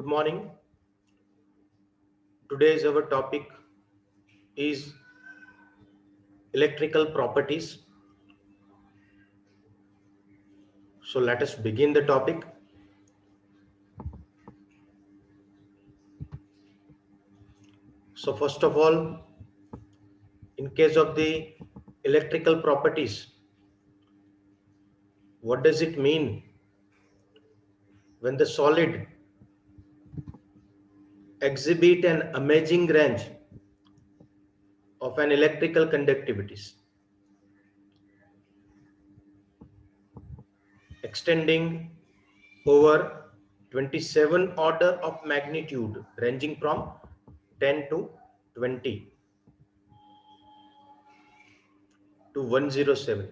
Good morning. Today's our topic is electrical properties. So let us begin the topic. So first of all, in case of the electrical properties, what does it mean when the solid exhibit an amazing range of an electrical conductivities extending over 27 order of magnitude ranging from 10 to 20 to 107,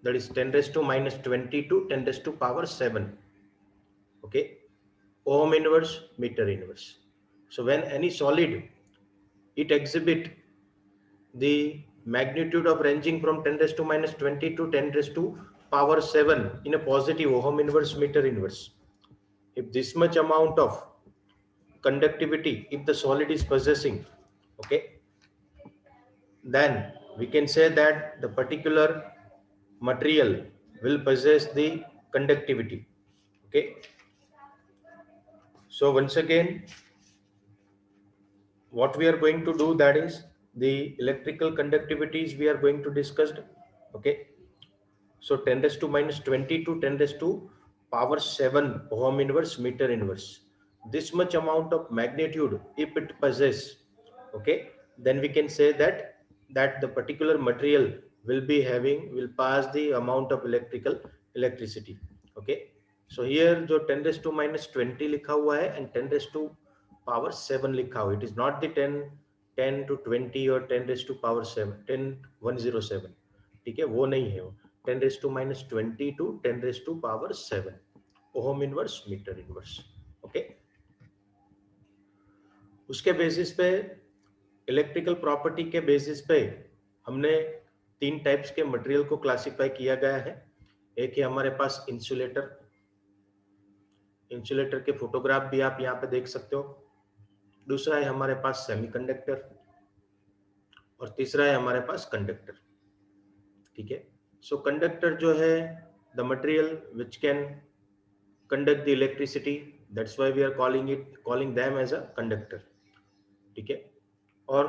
that is 10 raised to minus 20 to 10 raised to power 7. Okay, ohm inverse, meter inverse. So when any solid, it exhibit the magnitude of ranging from 10 raised to minus 20 to 10 raised to power 7 in a positive ohm inverse, meter inverse. If this much amount of conductivity, if the solid is possessing, okay, then we can say that the particular material will possess the conductivity. Okay, so once again, what we are going to do, that is the electrical conductivities we are going to discuss. Okay, so 10 raised to minus 20 to 10 raised to power 7 ohm inverse, meter inverse, this much amount of magnitude if it possess, okay, then we can say that the particular material will pass the amount of electricity. Okay, so here जो 10 raised to minus 20 लिखा हुआ है and 10 raised to power 7 लिखा हुआ है, it is not the 10 to 20 or 10 raised to power 7 107, ठीक है, वो नहीं है वो 10 raised to minus 20 to 10 raised to power 7 ohm inverse, metre inverse. Okay, उसके बेसिस पे, इलेक्ट्रिकल प्रॉपर्टी के बेसिस पे हमने 3 टाइप्स के मटेरियल को क्लासिफाई किया गया है. एक है हमारे पास इंसुलेटर, इंसुलेटर के फोटोग्राफ भी आप यहाँ पे देख सकते हो. दूसरा है हमारे पास सेमीकंडक्टर और तीसरा है हमारे पास कंडक्टर. ठीक है, सो कंडक्टर जो है the material which can conduct the electricity, that's why we are calling them as a conductor. ठीक है, और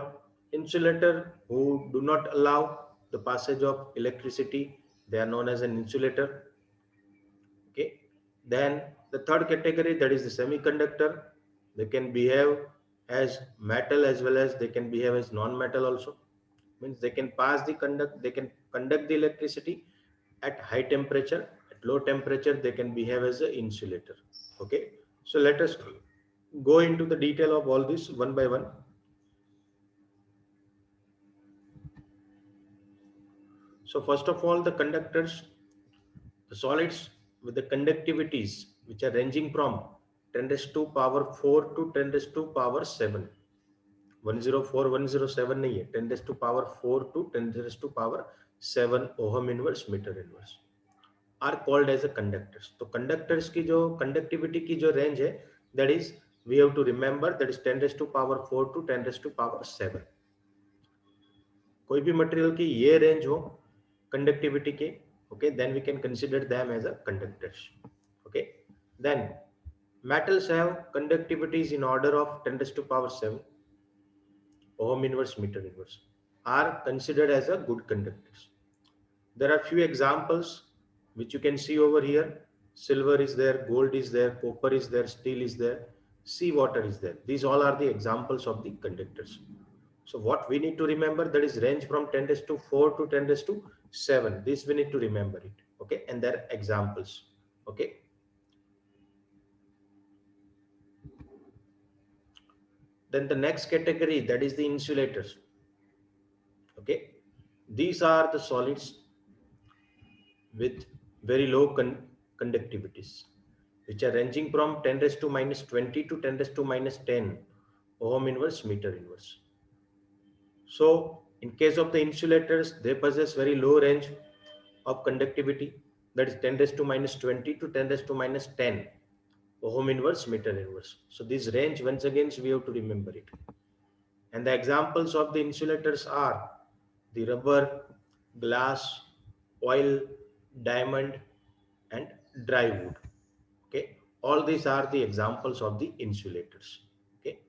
insulator who do not allow the passage of electricity, they are known as an insulator. Okay, then the third category, that is the semiconductor, they can behave as metal as well as they can behave as non-metal also. Means they can they can conduct the electricity at high temperature, at low temperature they can behave as an insulator. Okay, so let us go into the detail of all this one by one. So first of all, the conductors, the solids with the conductivities which are ranging from 10 raised to power 4 to 10 raised to power 7. 104 107 नहीं है, 10 raised to power 4 to 10 raised to power 7 ohm inverse, metre inverse are called as a conductors. तो conductors की जो conductivity की जो range है, that is we have to remember, that is 10 raised to power 4 to 10 raised to power 7. कोई भी material की ये रेंज हो कंडक्टिविटी के, okay, then we can consider them as a conductors. Okay, then metals have conductivities in order of 10 raised to power 7 ohm inverse, meter inverse, are considered as a good conductors. There are few examples which you can see over here. Silver is there, gold is there, copper is there, steel is there, sea water is there. These all are the examples of the conductors. So what we need to remember, that is range from 10 raised to 4 to 10 raised to 7. This we need to remember it. Okay, and their examples. Okay, then the next category, that is the insulators. Okay, these are the solids with very low conductivities which are ranging from 10 raised to minus 20 to 10 raised to minus 10 ohm inverse, meter inverse. So in case of the insulators, they possess very low range of conductivity, that is 10 raised to minus 20 to 10 raised to minus 10 ohm inverse, meter inverse. So this range, once again, we have to remember it. And the examples of the insulators are the rubber, glass, oil, diamond, and dry wood. Okay, all these are the examples of the insulators. Okay,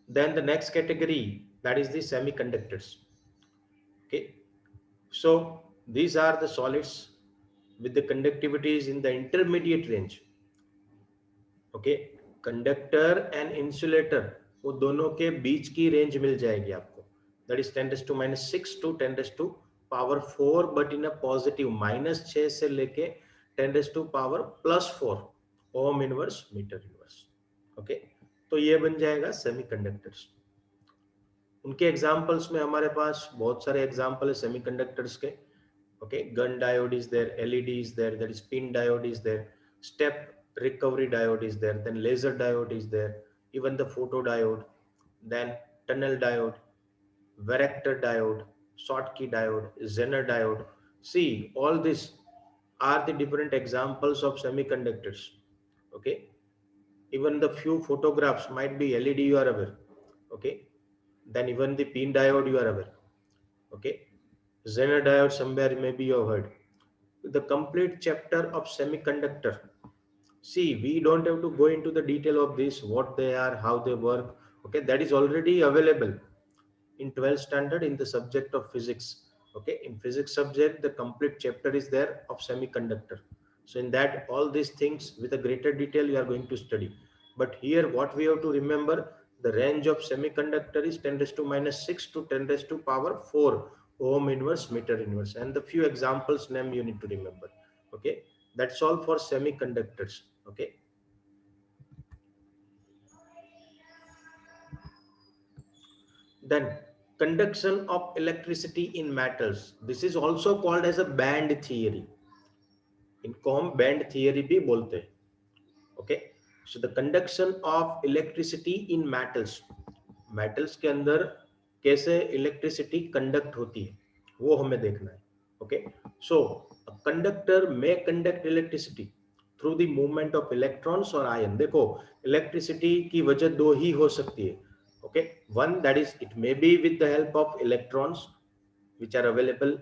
then the next category, that is the semiconductors. Okay, so these are the solids with the conductivities in the intermediate range. Okay, conductor and insulator वो दोनों के बीच की range मिल जाएगी आपको, that is 10⁻⁶ to 10⁻⁴, but in a positive, -6 से लेके 10⁻+4 ohm inverse, metre inverse. Okay, तो ये बन जाएगा सेमीकंडक्टर्स. उनके एग्जांपल्स में हमारे पास बहुत सारे एग्जांपल है सेमीकंडक्टर्स के. okay, gun diode is there, led is there, that is pin diode is there, step recovery diode is there, then laser diode is there, even the photodiode, then tunnel diode, varactor diode, Schottky diode, Zener diode. See, all these are the different examples of semiconductors. Okay, even the few photographs might be led, you are aware. Okay, then even the pin diode you are aware. Okay, Zener diode somewhere maybe you have heard. The complete chapter of semiconductor. See, we don't have to go into the detail of this, what they are, how they work. Okay, that is already available in 12th standard in the subject of physics. Okay, in physics subject, the complete chapter is there of semiconductor. So in that, all these things with a greater detail you are going to study. But here what we have to remember, the range of semiconductor is 10⁻⁶ to 10⁴ ohm inverse, meter inverse, and the few examples name you need to remember. Okay, that's all for semiconductors. Okay, then conduction of electricity in metals, this is also called as a band theory. इनको हम band theory भी बोलते हैं. Okay, so the conduction of electricity in metals, metals के अंदर कैसे electricity conduct होती है वो हमें देखना है. ओके, सो कंडक्टर में conduct electricity through the movement of electrons और आयन. देखो, इलेक्ट्रिसिटी की वजह दो ही हो सकती है. Okay, one, that is it may be with the help of electrons which are available.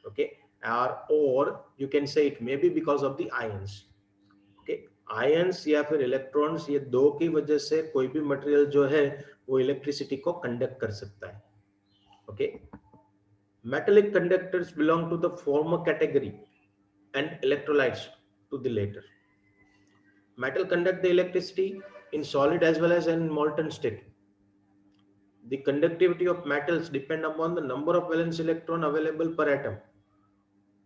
Okay, or you can say it may be because of the ions. Okay, ions या फिर electrons, ये दो की वजह से कोई भी मटेरियल जो है वो इलेक्ट्रिसिटी को कंडक्ट कर सकता है. Okay, metallic conductors belong to the former category and electrolytes to the later. Metal conduct the electricity in solid as well as in molten state. The conductivity of metals depend upon the number of valence electron available per atom.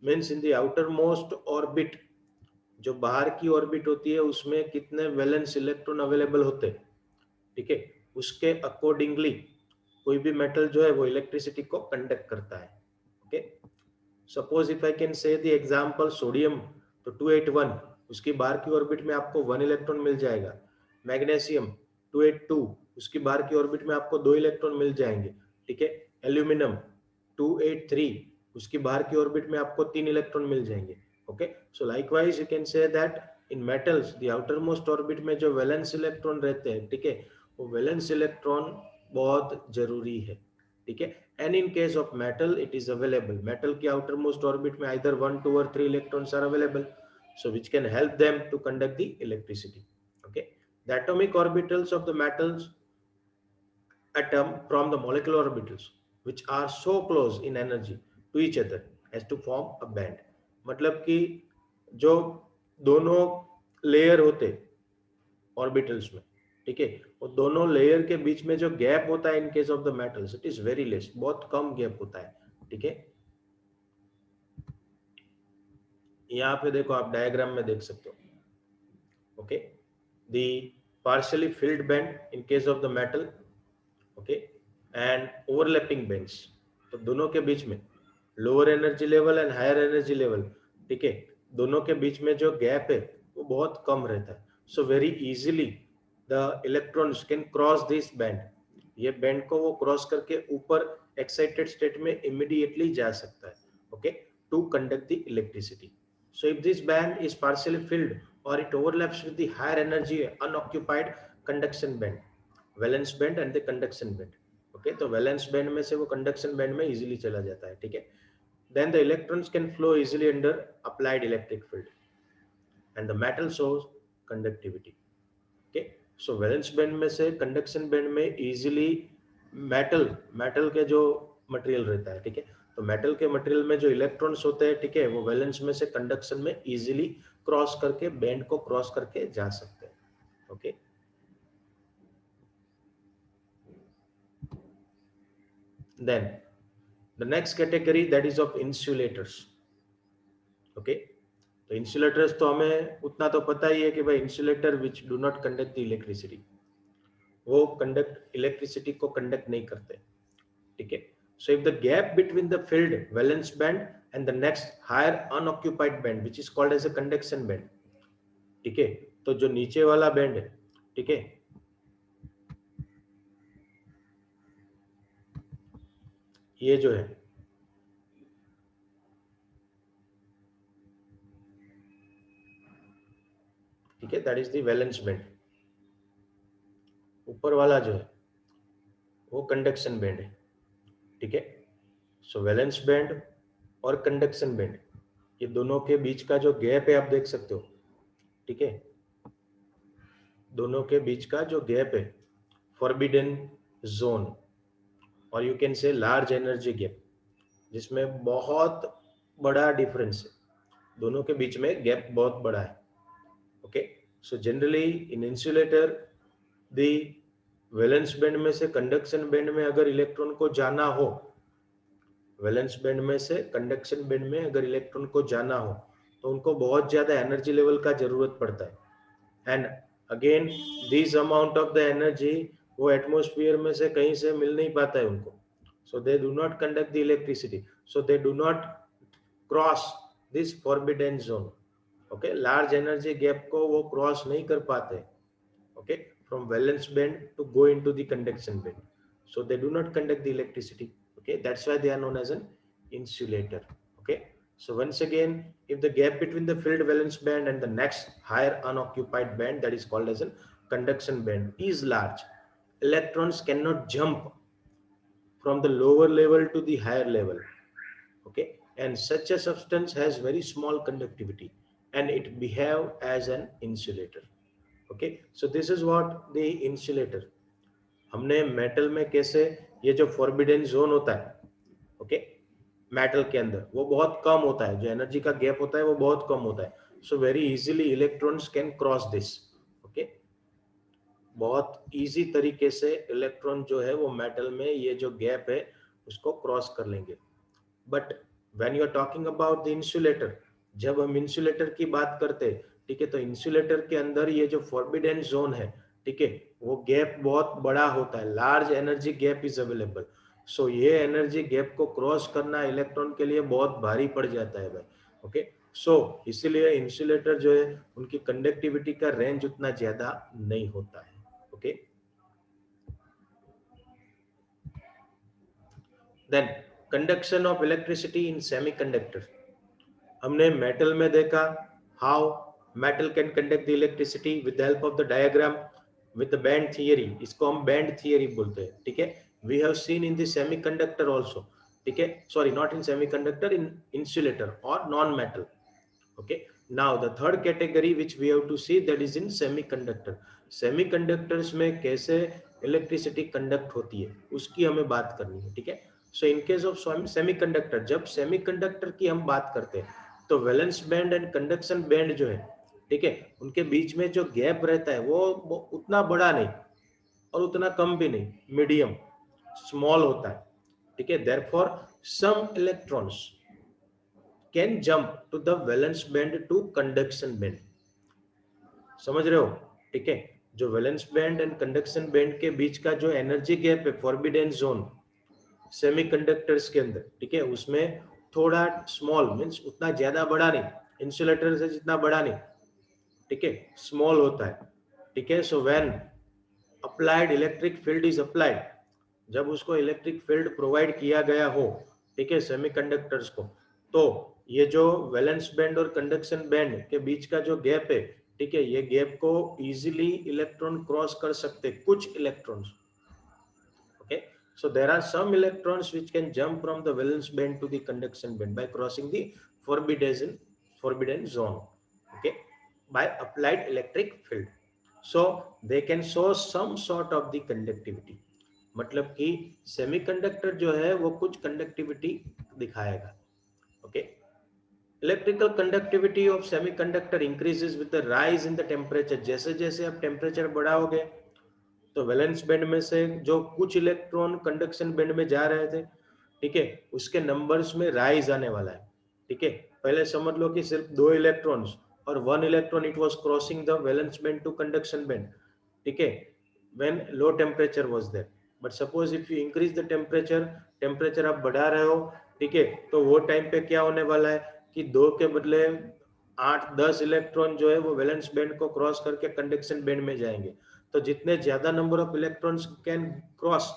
Means in the outermost orbit, जो बाहर की orbit होती है उसमें कितने valence electron available होते हैं. ठीक है, उसके अकॉर्डिंगली कोई भी मेटल जो है वो इलेक्ट्रिसिटी को कंडक्ट करता है. Okay, suppose if I can say the example sodium, तो 281, उसकी बाहर की ऑर्बिट में आपको 1 इलेक्ट्रॉन मिल जाएगा. मैग्नीशियम 282, उसकी बाहर की ऑर्बिट में आपको 2 इलेक्ट्रॉन मिल जाएंगे. ठीक है, एल्यूमिनियम 283, उसकी बाहर की ऑर्बिट में आपको 3 इलेक्ट्रॉन मिल जाएंगे. Okay, so likewise you can say that in metals the outer most orbit में जो वैलेंस इलेक्ट्रॉन रहते हैं, ठीक है, वो वैलेंस इलेक्ट्रॉन बहुत जरूरी है. ठीक है, and in case of metal it is available. Metal की आउटर मोस्ट ऑर्बिट में आइदर 1, 2 और 3 electrons are available, so which can help them to conduct the electricity. Okay, the atomic orbitals of the metals atom from the molecular orbitals which are so close in energy to each other as to form a band. मतलब कि जो दोनों layer होते orbitals में, ठीक है, वो दोनों लेयर के बीच में जो गैप होता है इन case of the metals it is very less, बहुत कम गैप होता है. ठीक है, यहाँ पे देखो आप डायग्राम में देख सकते हो. Okay, the partially filled band in case of the metal. Okay, and overlapping bands, तो दोनों के बीच में lower energy level and higher energy level, ठीक है, दोनों के बीच में जो गैप है वो बहुत कम रहता है. So very easily the electrons can cross this band. ये बैंड को वो क्रॉस करके ऊपर एक्साइटेड स्टेट में इमीडिएटली जा सकता है. Okay, to conduct the electricity. So if this band is partially filled or it overlaps with the higher energy unoccupied conduction band, valence band and the conduction band. Okay, तो valence band में से वो conduction band में easily चला जाता है, ठीक है. Then the electrons can flow easily under applied electric field, and the metal shows conductivity. Okay, so valence band में से conduction band में easily metal के जो मटेरियल रहता है, ठीक है, तो मेटल के मटेरियल में जो इलेक्ट्रॉन्स होते हैं, ठीक है, वो वैलेंस में से कंडक्शन में इजीली क्रॉस करके बैंड को क्रॉस करके जा सकते हैं. Okay, then the next category that is of insulators. Okay, तो इंसुलेटर्स तो हमें उतना तो पता ही है कि भाई insulator which do not conduct the electricity, वो कंडक्ट इलेक्ट्रिसिटी को कंडक्ट नहीं करते, ठीक है. So if the gap between the filled valence band and the next higher unoccupied band which is called as a conduction band, ठीक है, तो जो नीचे वाला बैंड है, ठीक है, ये जो है, ठीक है, that is the valence band. ऊपर वाला जो है वो कंडक्शन बैंड है, ठीक है. सो वैलेंस बैंड और कंडक्शन बैंड, ये दोनों के बीच का जो गैप है आप देख सकते हो, ठीक है, दोनों के बीच का जो गैप है, फॉरबिडन जोन, और you can say large energy gap, जिसमें बहुत बड़ा डिफरेंस है, दोनों के बीच में गैप बहुत बड़ा है. Okay, so generally in insulator the valence band में से कंडक्शन बैंड में अगर इलेक्ट्रॉन को जाना हो, वैलेंस बैंड में से कंडक्शन बैंड में अगर इलेक्ट्रॉन को जाना हो, तो उनको बहुत ज्यादा एनर्जी लेवल का जरूरत पड़ता है. And again this amount of the energy वो एटमॉस्फेयर में से कहीं से मिल नहीं पाता है उनको. So they do not conduct the electricity, so they do not cross this forbidden zone. Okay, large energy gap को वो क्रॉस नहीं कर पाते. Okay, from valence band to go into the conduction band, so they do not conduct the electricity. Okay, that's why they are known as an insulator. Okay, so once again, if the gap between the filled valence band and the next higher unoccupied band, that is called as a conduction band, is large, electrons cannot jump from the lower level to the higher level. Okay, and such a substance has very small conductivity and it behave as an insulator. Okay, so this is what the insulator. हमने metal में कैसे ये जो forbidden zone होता है, okay, metal के अंदर वो बहुत कम होता है, जो एनर्जी का गैप होता है वो बहुत कम होता है. So very easily electrons can cross this. Okay, बहुत इजी तरीके से इलेक्ट्रॉन जो है वो मेटल में ये जो गैप है उसको क्रॉस कर लेंगे. But when you are talking about the insulator, जब हम इंसुलेटर की बात करते हैं, ठीक है, तो इंसुलेटर के अंदर ये जो फॉरबिडन जोन है, ठीक है, वो गैप बहुत बड़ा होता है, large energy gap is available. So ये एनर्जी गैप को क्रॉस करना इलेक्ट्रॉन के लिए बहुत भारी पड़ जाता है भाई. ओके, सो इसीलिए इंसुलेटर जो है उनकी कंडक्टिविटी का रेंज उतना ज्यादा नहीं होता है. Okay, then conduction of electricity in semiconductor. हमने मेटल में देखा how metal can conduct the electricity with the help of the diagram with the band theory, इसको हम बैंड थियरी बोलते हैं. ठीक है, we have seen in the semiconductor also. ठीक है, sorry, not in semiconductor, in insulator और non metal. Okay, now the third category which we have to see, that is in semiconductor. Semiconductors में कैसे electricity conduct होती है उसकी हमें बात करनी है. ठीक है, सो इन केस ऑफ सेमीकंडक्टर, जब सेमीकंडक्टर की हम बात करते हैं तो valence band and conduction band जो है, ठीक है, उनके बीच में जो गैप रहता है वो उतना बड़ा नहीं और उतना कम भी नहीं, मीडियम स्मॉल होता है. ठीक है, therefore some electrons can jump to the valence band to conduction band. समझ रहे हो? ठीक है, जो valence band and conduction band के बीच का जो एनर्जी गैप है, फॉरबिडन जोन सेमीकंडक्टर्स के अंदर, ठीक है, उसमें थोड़ा स्मॉल मींस उतना ज्यादा बड़ा नहीं, इंसुलेटर से जितना बड़ा नहीं, ठीक है, स्मॉल होता है. ठीक है, so when applied electric field is applied, जब उसको इलेक्ट्रिक फील्ड प्रोवाइड किया गया हो, ठीक है, सेमीकंडक्टर्स को, तो ये जो वैलेंस बैंड और कंडक्शन बैंड के बीच का जो गैप है, ठीक है, ये गैप को इजीली इलेक्ट्रॉन क्रॉस कर सकते, कुछ electrons. Okay, so there are some electrons which can jump from the valence band to the conduction band by crossing the forbidden zone, okay, by applied electric field. So they can show some sort of the conductivity. मतलब कि semiconductor जो है वो कुछ conductivity दिखाएगा. Okay, electrical conductivity of semiconductor increases with the rise in the temperature. जैसे जैसे आप टेम्परेचर बढ़ाओगे तो वैलेंस बैंड में से जो कुछ इलेक्ट्रॉन कंडक्शन बैंड में जा रहे थे, ठीक है, उसके नंबर्स में राइज आने वाला है. ठीक है, पहले समझ लो कि सिर्फ 2 इलेक्ट्रॉन्स और 1 electron it was crossing the valence band to conduction band. ठीक है, when low temperature was there. But suppose if you increase the temperature आप बढ़ा रहे हो, ठीक है, तो वो टाइम पे क्या होने वाला है कि 2 के बदले 8-10 इलेक्ट्रॉन जो है वो वैलेंस बैंड को क्रॉस करके कंडक्शन बैंड में जाएंगे. तो जितने ज्यादा number of electrons can cross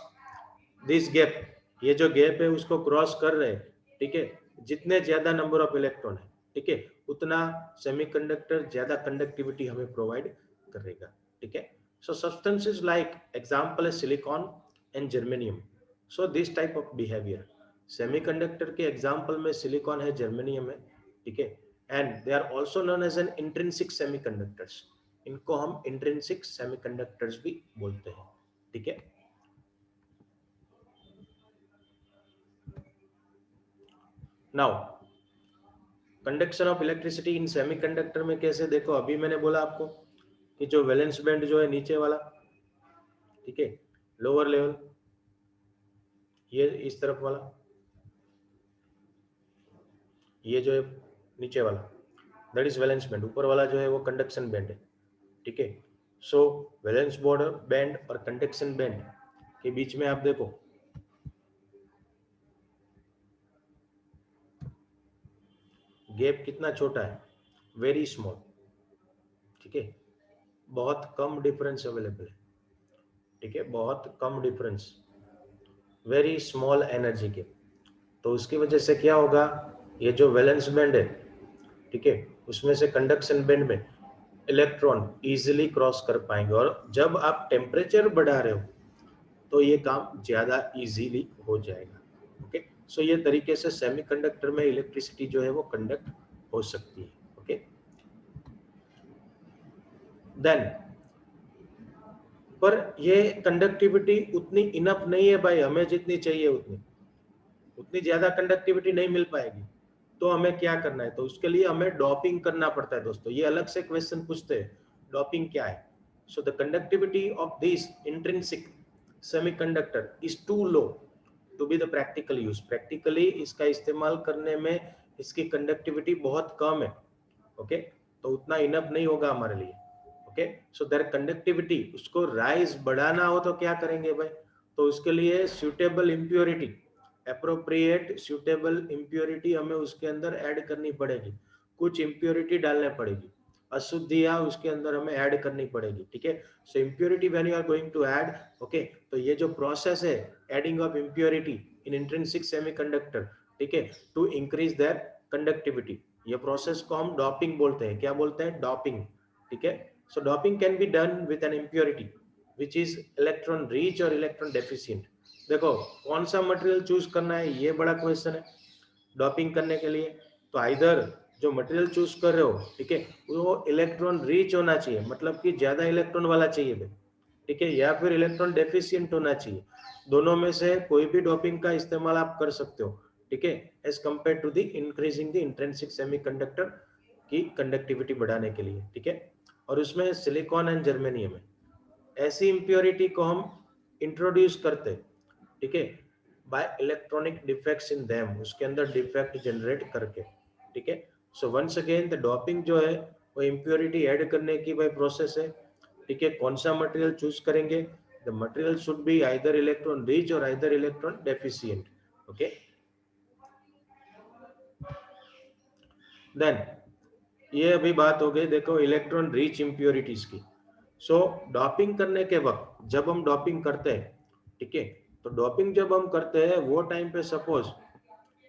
this gap, ये जो गैप है उसको क्रॉस कर रहे हैं, ठीक है, जितने ज्यादा नंबर ऑफ इलेक्ट्रॉन है, ठीक है, उतना सेमीकंडक्टर ज्यादा कंडक्टिविटी हमें प्रोवाइड करेगा. ठीक है, सो सब्सटेंसेस लाइक एग्जांपल है silicon and germanium. So this type of behaviour, semiconductor के एग्जांपल में सिलिकॉन है, जर्मेनियम है. ठीक है, and they are also known as an intrinsic semiconductors. इनको हम इंट्रिंसिक सेमीकंडक्टर्स भी बोलते हैं. ठीक है, now conduction of electricity in semiconductor में कैसे, देखो अभी मैंने बोला आपको कि जो वैलेंस बैंड जो है नीचे वाला, ठीक है, लोअर लेवल, ये इस तरफ वाला, ये जो है नीचे वाला दैट इज वैलेंस बैंड, ऊपर वाला जो है वो कंडक्शन बैंड है. ठीक है, सो वैलेंस बैंड और कंडक्शन बैंड के बीच में आप देखो गैप कितना छोटा है, वेरी स्मॉल. ठीक है, बहुत कम डिफरेंस अवेलेबल है. ठीक है, बहुत कम डिफरेंस, वेरी स्मॉल एनर्जी के. तो उसकी वजह से क्या होगा, ये जो वैलेंस बैंड है, ठीक है, उसमें से कंडक्शन बैंड में इलेक्ट्रॉन इजीली क्रॉस कर पाएंगे. और जब आप टेम्परेचर बढ़ा रहे हो तो ये काम ज्यादा इजीली हो जाएगा. ओके, सो ये तरीके से सेमीकंडक्टर में इलेक्ट्रिसिटी जो है वो कंडक्ट हो सकती है. ओके, देन पर ये कंडक्टिविटी उतनी इनफ नहीं है भाई, हमें जितनी चाहिए उतनी ज्यादा कंडक्टिविटी नहीं मिल पाएगी. तो हमें क्या करना है, तो उसके लिए हमें डॉपिंग करना पड़ता है. दोस्तों ये अलग से क्वेश्चन पूछते हैं, डॉपिंग क्या है. So the conductivity of this intrinsic semiconductor is too low to be the practical use. Practically इसका इस्तेमाल करने में इसकी कंडक्टिविटी बहुत कम है. ओके, तो उतना इनफ नहीं होगा हमारे लिए. ओके, सो देयर कंडक्टिविटी, उसको राइज बढ़ाना हो तो क्या करेंगे भाई, तो उसके लिए suitable impurity, appropriate suitable impurity हमें उसके अंदर ऐड करनी पड़ेगी. कुछ इम्प्योरिटी डालने पड़ेगी, अशुद्धियां उसके अंदर हमें ऐड करनी पड़ेगी. ठीक है, so impurity when you are going to add, okay, तो ये जो प्रोसेस है adding of impurity in intrinsic semiconductor, ठीक है, टू इंक्रीज देयर कंडक्टिविटी, ये प्रोसेस को हम डॉपिंग बोलते हैं. क्या बोलते हैं, डॉपिंग. ठीक है, so doping can be done with an impurity which is electron rich और इलेक्ट्रॉन डेफिशिएंट. देखो कौन सा मटेरियल चूज करना है, ये बड़ा क्वेश्चन है डॉपिंग करने के लिए. तो आइदर जो मटेरियल चूज कर रहे हो, ठीक है, वो इलेक्ट्रॉन रिच होना चाहिए, मतलब कि ज्यादा इलेक्ट्रॉन वाला चाहिए भाई. ठीक है, या फिर इलेक्ट्रॉन डेफिशिएंट होना चाहिए. दोनों में से कोई भी डॉपिंग का इस्तेमाल आप कर सकते हो. ठीक है, as compare to the increasing the intrinsic semiconductor की कंडक्टिविटी बढ़ाने के लिए. ठीक है, और उसमें सिलिकॉन एंड जर्मेनियम है. ऐसी इम्प्योरिटी को हम इंट्रोड्यूस करते, ठीक है, by electronic defects in them, उसके अंदर डिफेक्ट जनरेट करके. ठीक है, so once again the doping जो है वो इम्प्योरिटी ऐड करने की भाई प्रोसेस है. ठीक है, कौन सा मटेरियल चूज करेंगे, the material should be either electron rich और either electron deficient. Okay, then ये अभी बात हो गई देखो इलेक्ट्रॉन रिच इम्प्योरिटीज की. सो डॉपिंग करने के वक्त जब हम डॉपिंग करते हैं, ठीक है, तो डॉपिंग जब हम करते हैं वो टाइम पे सपोज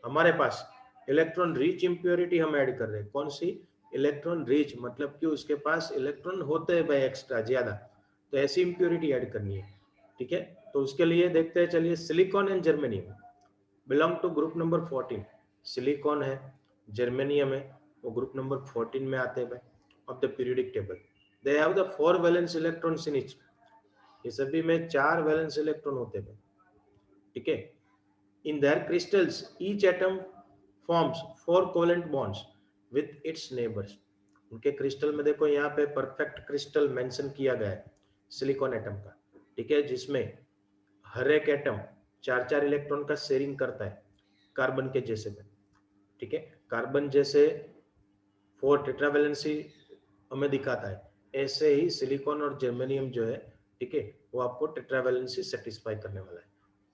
हमारे पास इलेक्ट्रॉन रिच इंप्योरिटी हम ऐड कर रहे हैं। कौन सी? इलेक्ट्रॉन रिच, मतलब कि उसके पास इलेक्ट्रॉन होते हैं भाई एक्स्ट्रा ज्यादा, तो ऐसी इंप्योरिटी ऐड करनी है। ठीक है, तो उसके लिए देखते हैं, चलिए silicon and germanium belong to group number 14। Silicon है, जर्मेनियम है, वो ग्रुप नंबर 14 में आते हैं भाई of the periodic table. They have the 4 valence electrons in each, ये सभी में 4 वैलेंस इलेक्ट्रॉन होते हैं। ठीक है, in their crystals each atom forms 4 covalent bonds with its neighbours. उनके क्रिस्टल में देखो यहाँ पे परफेक्ट क्रिस्टल मेंशन किया गया है सिलिकॉन एटम का। ठीक है, जिसमें हर एक एटम 4-4 इलेक्ट्रॉन का शेयरिंग करता है कार्बन के जैसे में। ठीक है, कार्बन जैसे 4 टेट्रावैलेंसी हमें दिखाता है, ऐसे ही सिलिकॉन और जर्मेनियम जो है, ठीक है, वो आपको टेट्रावैलेंसी सेटिस्फाई करने वाला है।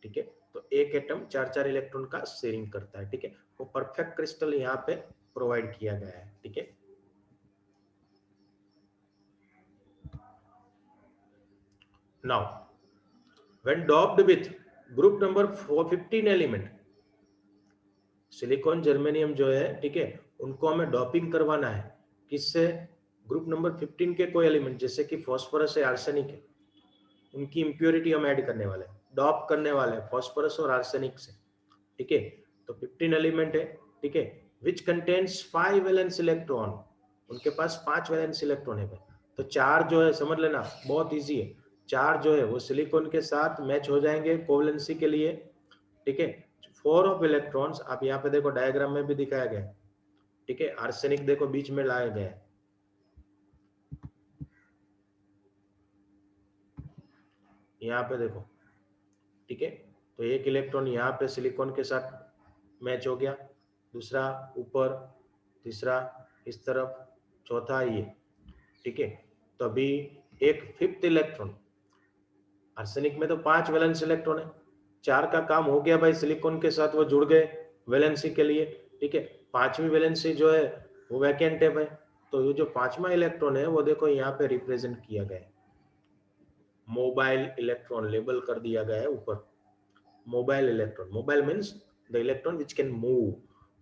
ठीक है, तो एक एटम 4-4 इलेक्ट्रॉन का शेयरिंग करता है। ठीक है, वो परफेक्ट क्रिस्टल यहाँ पे प्रोवाइड किया गया है। ठीक है, now when doped with group number 15 element, silicon germanium जो है, ठीक है, उनको हमें डॉपिंग करवाना है किससे? ग्रुप नंबर 15 के कोई एलिमेंट, जैसे कि फॉस्फोरस है, आर्सेनिक है, उनकी इंप्योरिटी हम ऐड करने वाले हैं, डॉप करने वाले हैं फॉस्फोरस और आर्सेनिक से। ठीक है, तो 15 एलिमेंट है। ठीक है, विच कंटेन्स 5 वैलेंस इलेक्ट्रॉन, उनके पास 5 वैलेंस इलेक्ट्रॉन है भाई। तो 4 जो है, समझ लेना बहुत इजी है, 4 जो है वो सिलिकॉन के साथ मैच हो जाएंगे कोवलेंसी के लिए। ठीक है, 4 ऑफ इलेक्ट्रॉन्स, आप यहाँ पे देखो डायग्राम में भी दिखाया गया है। ठीक है, आर्सेनिक देखो बीच में लाया गया है, यहाँ पे देखो। ठीक है, तो एक इलेक्ट्रॉन यहाँ पे सिलिकॉन के साथ मैच हो गया, दूसरा ऊपर, तीसरा इस तरफ, चौथा ये। ठीक है, तो अभी एक 5th इलेक्ट्रॉन, आर्सेनिक में तो 5 वैलेंस इलेक्ट्रॉन है, 4 का काम हो गया भाई, सिलिकॉन के साथ वो जुड़ गए वैलेंसी के लिए। ठीक है, 5वीं वैलेंसी जो है वो वैकेंट है भाई, तो ये जो 5वां इलेक्ट्रॉन है वो देखो यहाँ पे रिप्रेजेंट किया गया है, मोबाइल इलेक्ट्रॉन लेबल कर दिया गया है ऊपर। Mobile electron, mobile means the electron which can move.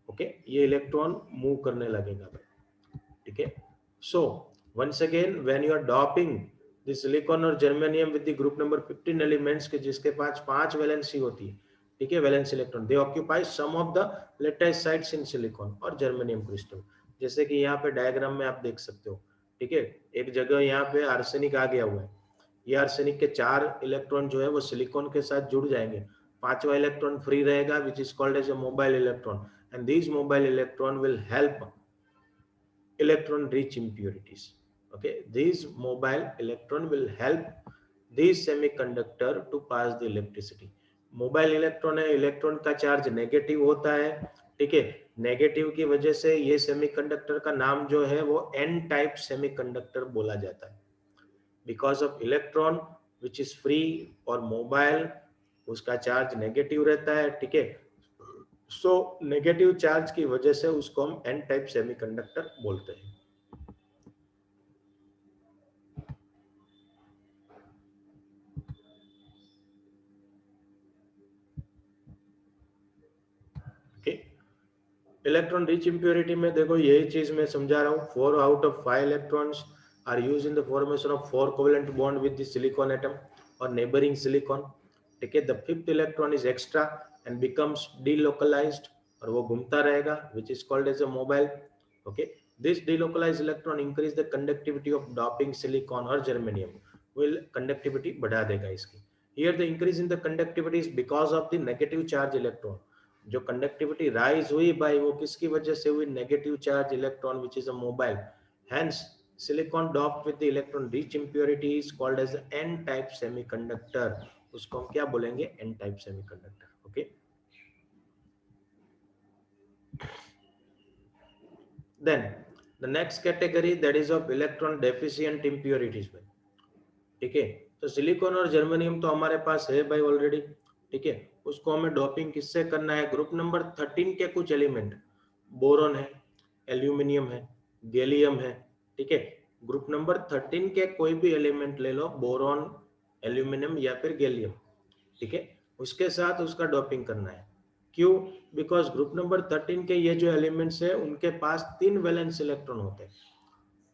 Okay, ये इलेक्ट्रॉन मूव करने लगेगा भाई। ठीक है, so once again when you are doping the silicon और germanium with the group number 15 elements के, जिसके पास 5 वैलेंसी होती है। ठीक है, valence electron, they occupy some of the latest sites in silicon और जर्मेनियम क्रिस्टल, जैसे कि यहाँ पे डायग्राम में आप देख सकते हो। ठीक है, एक जगह यहाँ पे आर्सेनिक आ गया हुआ है, ये आर्सेनिक के 4 इलेक्ट्रॉन जो है वो सिलिकॉन के साथ जुड़ जाएंगे, 5वां इलेक्ट्रॉन फ्री रहेगा which is called as a mobile electron, and this mobile electron will help electron rich impurities. Okay, these mobile electron will help this semiconductor to pass the electricity. Mobile electron है, electron का charge negative होता है। ठीक है, negative की वजह से ये सेमीकंडक्टर का नाम जो है वो एन टाइप सेमीकंडक्टर बोला जाता है, because of electron which is free और मोबाइल, उसका चार्ज नेगेटिव रहता है। ठीक है, सो नेगेटिव चार्ज की वजह से उसको हम एन टाइप सेमीकंडक्टर बोलते हैं। इलेक्ट्रॉन रिच इंप्योरिटी में देखो यही चीज मैं समझा रहा हूँ, 4 out of 5 electrons are use in the formation of 4 covalent bond with the silicon atom और नेबरिंग सिलिकॉन। ठीक है, the 5th electron is extra and becomes delocalised, और वो घूमता रहेगा which is called as a mobile. Okay, this delocalised electron increase the conductivity of doping silicon और germanium, will conductivity बढ़ा देगा इसकी। Here the increase in the conductivity is because of the negative charge electron, जो conductivity rise हुई भाई वो किसकी वजह से हुई? Negative charge electron which is a mobile, hence silicon doped with the electron rich impurity is called as N type semiconductor, उसको हम क्या बोलेंगे? N type semiconductor. Okay, then the next category that is of electron deficient impurities में। ठीक है, तो silicon और germanium तो हमारे पास है भाई ऑलरेडी। ठीक है, उसको हमें डॉपिंग किससे करना है? ग्रुप नंबर 13 के कुछ एलिमेंट, बोरॉन है, एल्यूमिनियम है, गैलियम है। ठीक है, ग्रुप नंबर 13 के कोई भी एलिमेंट ले लो, बोरॉन, एल्यूमिनियम या फिर गैलियम। ठीक है, उसके साथ उसका डॉपिंग करना है। क्यों? बिकॉज ग्रुप नंबर 13 के ये जो एलिमेंट्स है उनके पास 3 वैलेंस इलेक्ट्रॉन होते हैं,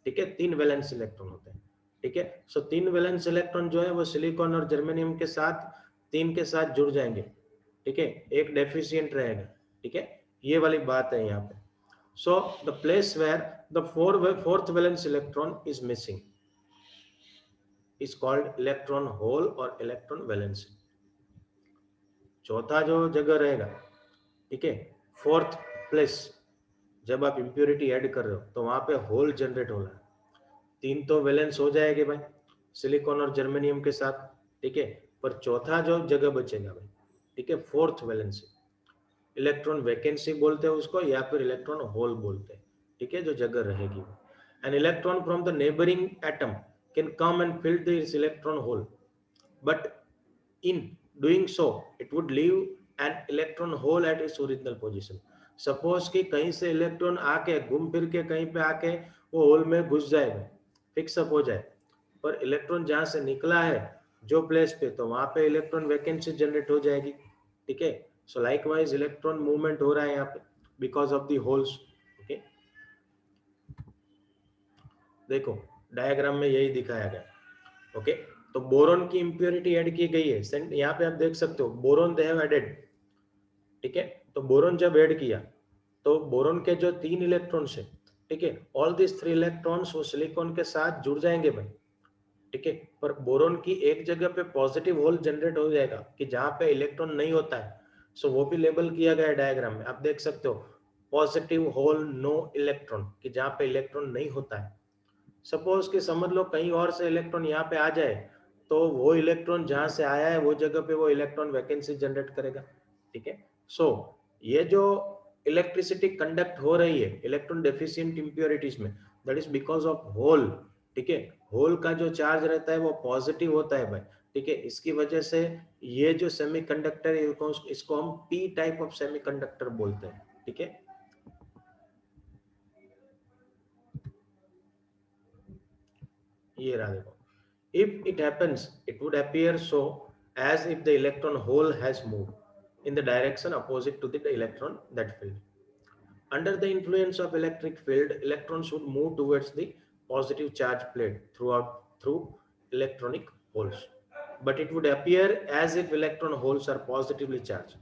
ठीक है, 3 वैलेंस इलेक्ट्रॉन होते हैं, ठीक है। सो 3 वैलेंस इलेक्ट्रॉन जो है वो सिलिकॉन और जर्मेनियम के साथ 3 के साथ जुड़ जाएंगे, ठीक है, एक डेफिशिएंट रहेगा, ठीक है, ये वाली बात है यहाँ पे। So the place where the fourth valence electron is missing is called electron hole और इलेक्ट्रॉन वैलेंस। चौथा जो जगह रहेगा, ठीक है, फोर्थ प्लेस, जब आप इंप्योरिटी ऐड कर रहे हो तो वहां पे होल जनरेट हो रहा है, 3 तो वैलेंस हो जाएंगे भाई सिलिकॉन और जर्मेनियम के साथ, ठीक है, पर चौथा जो जगह बचेगा भाई, ठीक है, फोर्थ वैलेंसी, इलेक्ट्रॉन वैकेंसी बोलते हैं उसको या फिर इलेक्ट्रॉन होल बोलते हैं, ठीक है, जो जगह रहेगी। An electron from the neighbouring atom can come and fill this electron hole, but in doing so it would leave an electron hole at its original position. Suppose कि कहीं से इलेक्ट्रॉन आके घूम फिर के कहीं पे आके वो होल में घुस जाएगा, फिक्सअप हो जाए, पर इलेक्ट्रॉन जहां से निकला है जो प्लेस पे, तो वहां पे इलेक्ट्रॉन वैकेंसी जनरेट हो जाएगी, ठीक है। सो लाइकवाइज इलेक्ट्रॉन मूवमेंट हो रहा है यहाँ पे because of the holes, okay. देखो डायग्राम में यही दिखाया गया, ओके। तो बोरोन की इंप्योरिटी ऐड की गई है, यहाँ पे आप देख सकते हो बोरोन दे हैव एडेड, ठीक है। तो बोरोन जब ऐड किया तो बोरोन के जो 3 इलेक्ट्रॉन्स है, ठीक है, ऑल दिस 3 इलेक्ट्रॉन्स वो सिलिकॉन के साथ जुड़ जाएंगे भाई, ठीक है, पर बोरोन की एक जगह पे पॉजिटिव होल जनरेट हो जाएगा कि जहां पे इलेक्ट्रॉन नहीं होता है, सो वो भी लेबल किया गया है डायग्राम में, आप देख सकते हो पॉजिटिव होल नो इलेक्ट्रॉन, कि जहां पे इलेक्ट्रॉन नहीं होता है। सपोज कि समझ लो कहीं और से इलेक्ट्रॉन यहाँ पे आ जाए, तो वो इलेक्ट्रॉन जहां से आया है वो जगह पे वो इलेक्ट्रॉन वैकेंसी जनरेट करेगा, ठीक है। सो ये जो इलेक्ट्रिसिटी कंडक्ट हो रही है इलेक्ट्रॉन डेफिशिएंट इंप्योरिटीज में, that is because of hole, ठीक है। होल का जो चार्ज रहता है वो पॉजिटिव होता है भाई, ठीक है, इसकी वजह से ये जो सेमीकंडक्टर है इसको हम पी टाइप ऑफ सेमीकंडक्टर बोलते हैं, ठीक है। ये रहा देखो, if it happens it would appear so as if the electron hole has moved in the direction opposite to the electron that filled. Under the influence of electric field, electrons would move towards the positive charge plate through electronic holes, but it would appear as if electron holes are positively charged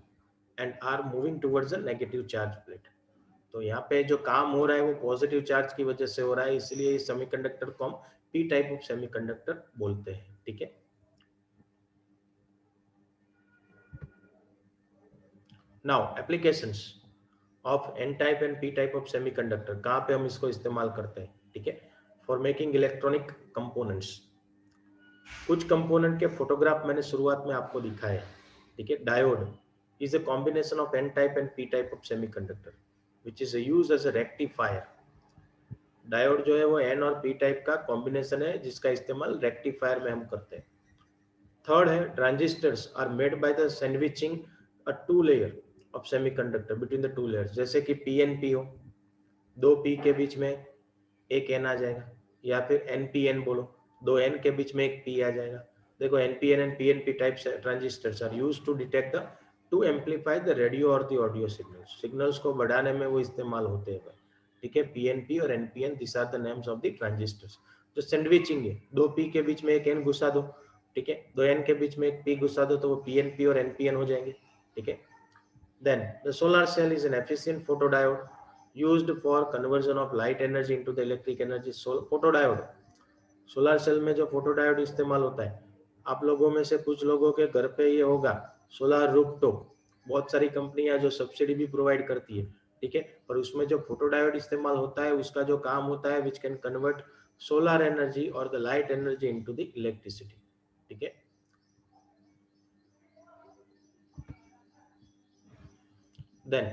and are moving towards the negative charge plate. तो यहाँ पे जो काम हो रहा है वो positive charge की वजह से हो रहा है, इसलिए इस सेमीकंडक्टर को हम पी टाइप ऑफ सेमीकंडक्टर बोलते हैं, ठीक है। Now applications of N type and P type of semiconductor, कहाँ पे हम इसको इस्तेमाल करते हैं, ठीक है। फॉर मेकिंग इलेक्ट्रॉनिक कंपोनेंट्स, कुछ कंपोनेंट के फोटोग्राफ मैंने शुरुआत में आपको दिखाया, ठीक है। Diode is a combination of N type and P type of semiconductor which is used as a rectifier. Diode जो है वो एन और पी टाइप का कॉम्बिनेशन है जिसका इस्तेमाल रेक्टिफायर में हम करते हैं। थर्ड है transistors are made by the sandwiching a two layer of semiconductor between the two layers, जैसे कि पी एन पी हो, दो पी के बीच में एक एन आ जाएगा, या फिर एन पी एन बोलो, दो एन के बीच में एक पी आ जाएगा। देखो N P N and P N P type transistors are used to detect the to amplify the radio और द ऑडियो सिग्नल्स, सिग्नल्स को बढ़ाने में वो इस्तेमाल होते हैं, ठीक है। पीएनपी और NPN, this are the names of the transistors. जो सैंडविचिंग है, दो पी के बीच में एक एन घुसा दो, ठीक है, दो एन के बीच में एक पी घुसा दो, तो वो पीएनपी और एनपीएन हो जाएंगे, ठीक है। Then the solar cell is an efficient photodiode used for conversion of light energy into the electric energy. Photodiode, solar cell में जो फोटोडायोड इस्तेमाल होता है, आप लोगों में से कुछ लोगों के घर पे ये होगा सोलर रूफटॉप, बहुत सारी कंपनियां जो सब्सिडी भी प्रोवाइड करती है, ठीक है, और उसमें जो फोटोडायोड इस्तेमाल होता है उसका जो काम होता है which can convert solar energy और the light energy into the electricity, ठीक है। Then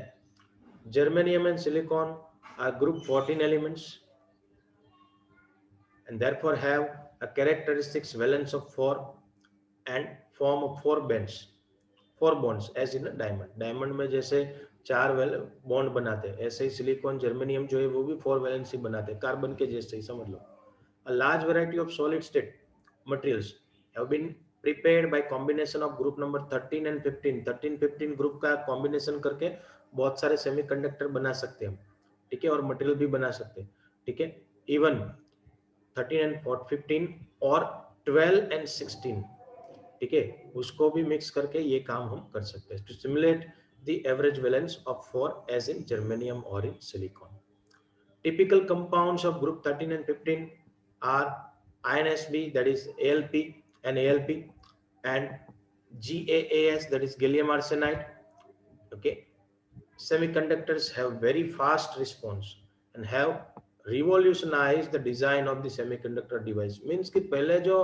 germanium and silicon are group 14 elements and therefore have a characteristics valence of 4 and form of 4 bonds as in a diamond में जैसे 4 bond बनाते हैं, ऐसे ही silicon germanium जो है वो भी 4 वैलेंसी बनाते हैं, कार्बन के जैसे ही समझ लो। A large variety of solid state materials have been prepared by combination of group number 13 and 15। 13-15 group का कॉम्बिनेशन करके बहुत सारे सेमीकंडक्टर बना सकते हैं हम, ठीक है, और मटेरियल भी बना सकते हैं, ठीक है। इवन 13 एंड 15 और 12 एंड 16, ठीक है, उसको भी मिक्स करके ये काम हम कर सकते हैं to simulate the average valence of 4 as in germanium और in silicon. Typical compounds of group 13 and 15 are INSB, that is ALP and ALP, and GaAs, that is gallium arsenide. Okay, semiconductors have very fast response and have revolutionized the design of the semiconductor device. Means कि पहले जो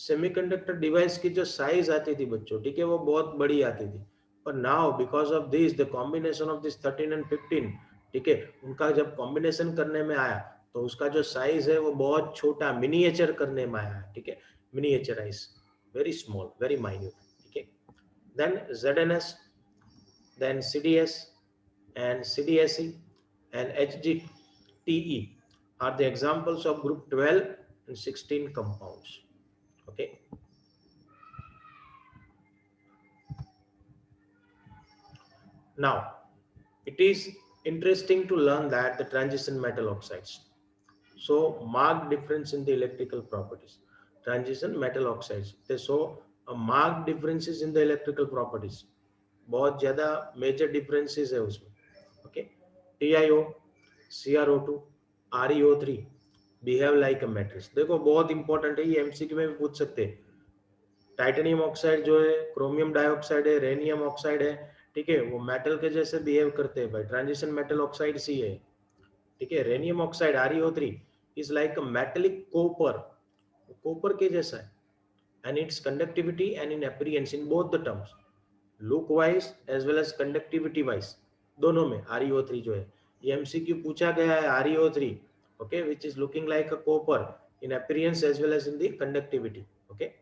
semiconductor device की जो size आती थी बच्चों, ठीक है, वो बहुत बड़ी आती थी, पर now because of this the combination of this 13 and 15, ठीक है, उनका जब कॉम्बिनेशन करने में आया तो उसका जो साइज है वो बहुत छोटा मिनिएचर करने में आया, ठीक है, miniaturize, very small, very minute, ठीक है। Then ZNS, then CDS and CDSE and HGTE are the examples of group 12 and 16 compounds. Okay. Now, it is interesting to learn that the transition metal oxides show marked difference in the electrical properties. Transition metal oxides, they show a marked differences in the electrical properties. बहुत ज्यादा major differences है उसमें, okay. TiO, CrO2, ReO3 behave like a matrix. देखो बहुत important है, ये MCQ में भी पूछ सकते हैं। टाइटेनियम ऑक्साइड जो है, क्रोमियम डाइऑक्साइड है, रेनियम ऑक्साइड है, ठीक है, वो मेटल के जैसे बिहेव करते हैं भाई, ट्रांजिशन मेटल ऑक्साइड सी है, ठीक है। Rhenium oxide ReO3 is like a metallic copper, copper के जैसा है, and its conductivity and in appearance in both the terms, look wise as well as conductivity wise, दोनों में ReO3 जो है, ये MCQ पूछा गया है ReO3, okay, which is looking like a copper in appearance as well as in the conductivity, okay.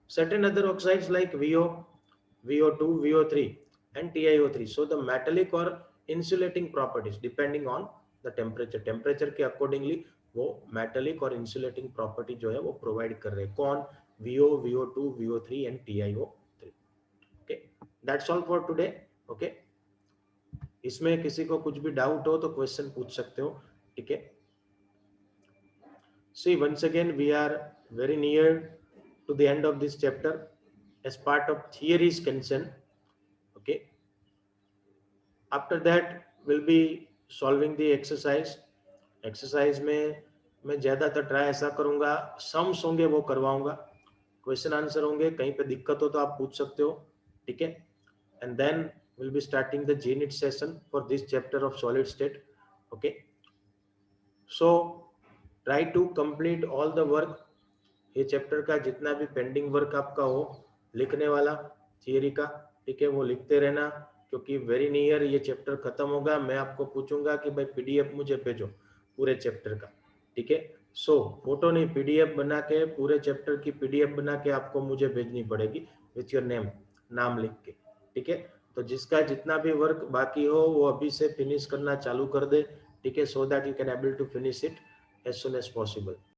Certain other oxides like VO, VO2, VO3 and TiO3 so the metallic or insulating properties depending on the temperature के accordingly वो metallic और insulating property जो है वो provide कर रहे हैं, कौन, VO, VO2, VO3 and TiO3. Okay, that's all for today. Okay, इसमें किसी को कुछ भी डाउट हो तो क्वेश्चन पूछ सकते हो, ठीक है। See, once again we are very near to the end of this chapter as part of theory is concerned. Okay, after that we'll be solving the exercise में मैं ज्यादातर ट्राई ऐसा करूंगा, सम्स होंगे वो करवाऊंगा, क्वेश्चन आंसर होंगे, कहीं पे दिक्कत हो तो आप पूछ सकते हो, ठीक है। And then will be starting the G-NET session for this chapter of solid state, okay. So try to complete all the work, ये चैप्टर का जितना भी पेंडिंग वर्क आपका हो लिखने वाला थियरी का, ठीक है, वो लिखते रहना, क्योंकि वेरी नियर ये चैप्टर खत्म होगा, मैं आपको पूछूंगा कि भाई PDF मुझे भेजो पूरे चैप्टर का, ठीक है। सो फोटो नहीं, PDF बना के, पूरे चैप्टर की PDF बना के आपको मुझे भेजनी पड़ेगी विथ योर नेम, नाम लिख के, ठीक है। तो जिसका जितना भी वर्क बाकी हो वो अभी से फिनिश करना चालू कर दे, ठीक है, so that you can able to finish it as soon as possible.